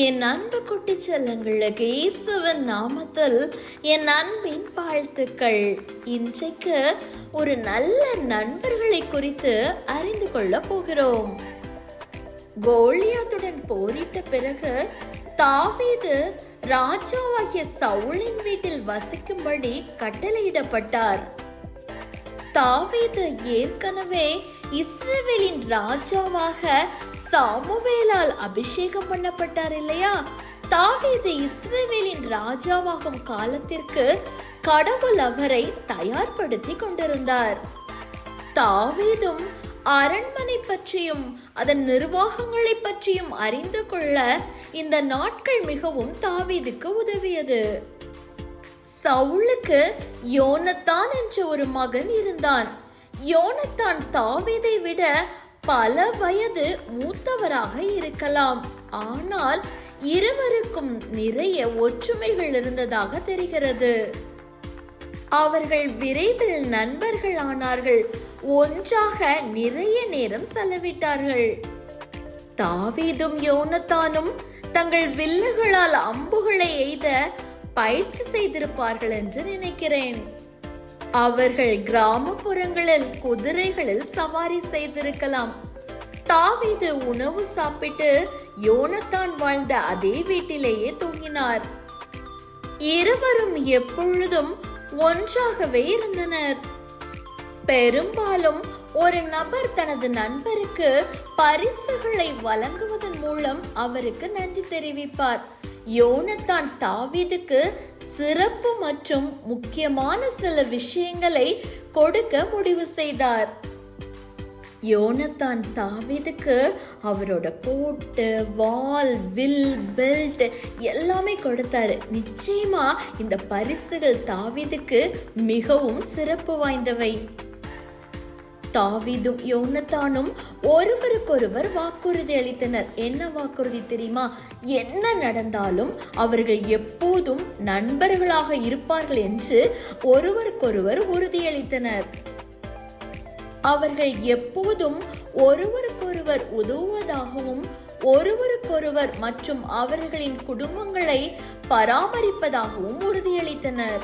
என் அன்பு குட்டி செல்லங்களுக்கு இயேசுவின் நாமத்தில் என் அன்பின் வாழ்த்துக்கள். இன்றைக்கு ஒரு நல்ல நண்பர்களை குறித்து அறிந்து கொள்ள போகிறோம். கோலியாத்துடன் போரிட்ட பிறகு தாவீது ராஜாவாகிய சவுலின் வீட்டில் வசிக்கும்படி கட்டளையிடப்பட்டார். தாவீது ஏற்கனவே இஸ்ரவேலின் ராஜாவாக சாமுவேலால் அபிஷேகம் பண்ணப்பட்டார் இல்லையா? தாவீது இஸ்ரவேலின் ராஜாவாகும் காலத்திற்கு கடவுள் அவரை தயார்படுத்தி கொண்டிருந்தார். தாவீதும் அரண்மனை பற்றியும் அதன் நிர்வாகங்களை பற்றியும் அறிந்து கொள்ள இந்த நாட்கள் மிகவும் தாவீதுக்கு உதவியது. சவுலுக்கு யோனத்தான் என்ற ஒரு மகன் இருந்தான். யோனத்தான் தாவீதை விட பல வயது மூத்தவராக இருக்கலாம். ஆனால் இருவருக்கும் நிறைய ஒற்றுமைகள் இருந்ததாக தெரிகிறது. அவர்கள் விரைவில் நண்பர்கள் ஆனார்கள். ஒன்றாக நிறைய நேரம் செலவிட்டார்கள். தாவீதும் யோனத்தானும் தங்கள் வில்லுகளால் அம்புகளை எய்த பயிற்சி செய்திருப்பார்கள் என்று நினைக்கிறேன். அவர்கள் கிராமப்புறங்களில் குதிரைகளில் சவாரி செய்திருக்கலாம். தாவீது உணவு சாப்பிட்டு யோனத்தான் வாழ்ந்த அதே வீட்டிலேயே தூங்கினார். இருவரும் எப்பொழுதும் ஒன்றாகவே இருந்தனர். பெரும்பாலும் ஒரு நபர் தனது நண்பருக்கு பரிசுகளை வழங்குவதன் மூலம் அவருக்கு நன்றி தெரிவிப்பார். யோனத்தான் தாவீதுக்கு சிறப்பு மற்றும் முக்கியமான சில விஷயங்களை கொடுக்க முடிவு செய்தார். யோனத்தான் தாவீதுக்கு அவரோட கோட்டு, வால், வில், பெல்ட் எல்லாமே கொடுத்தாரு. நிச்சயமா இந்த பரிசுகள் தாவீதுக்கு மிகவும் சிறப்பு வாய்ந்தவை. தாவீதும் யோனத்தானும் ஒருவருக்கொருவர் வாக்குறுதி அளித்தனர். என்ன வாக்குறுதி தெரியுமா? என்ன நடந்தாலும் அவர்கள் எப்போதும் நண்பர்களாக இருப்பார்கள் என்று ஒருவருக்கொருவர் உறுதியளித்தனர். அவர்கள் எப்போதும் ஒருவருக்கொருவர் உதவுவதாகவும் ஒருவருக்கொருவர் மற்றும் அவர்களின் குடும்பங்களை பராமரிப்பதாகவும் உறுதியளித்தனர்.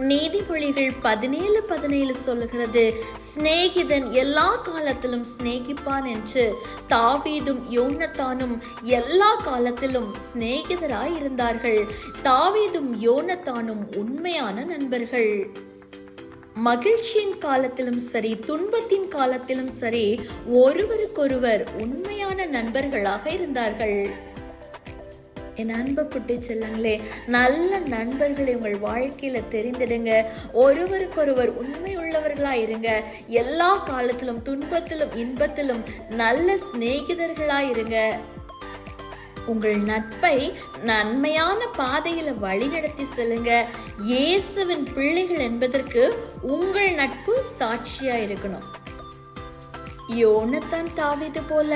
நீதிமொழிகள் 17:17 சொல்லுகிறது, சிநேகிதன் எல்லா காலத்திலும் சிநேகிப்பான் என்று. தாவீதும் யோனத்தானும் எல்லா காலத்திலும் சிநேகிதராய் இருந்தார்கள். தாவீதும் யோனத்தானும் உண்மையான நண்பர்கள். மகிழ்ச்சியின் காலத்திலும் சரி, துன்பத்தின் காலத்திலும் சரி, ஒருவருக்கொருவர் உண்மையான நண்பர்களாக இருந்தார்கள். என் அன்பு குட்டி செல்லங்களே, நல்ல நண்பர்களை உங்கள் வாழ்க்கையில தெரிந்திடுங்க. ஒருவருக்கொருவர் உண்மை உள்ளவர்களா இருங்க. எல்லா காலத்திலும் துன்பத்திலும் இன்பத்திலும் நல்ல சிநேகிதர்களா இருங்க. உங்கள் நட்பை நன்மையான பாதையில வழிநடத்தி செல்லுங்க. இயேசுவின் பிள்ளைகள் என்பதற்கு உங்கள் நட்பு சாட்சியா இருக்கணும். யோனத்தான் தாவீது போல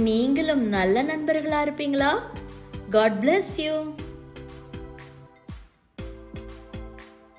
நீங்களும் நல்ல நண்பர்களா இருப்பீங்களா? God bless you.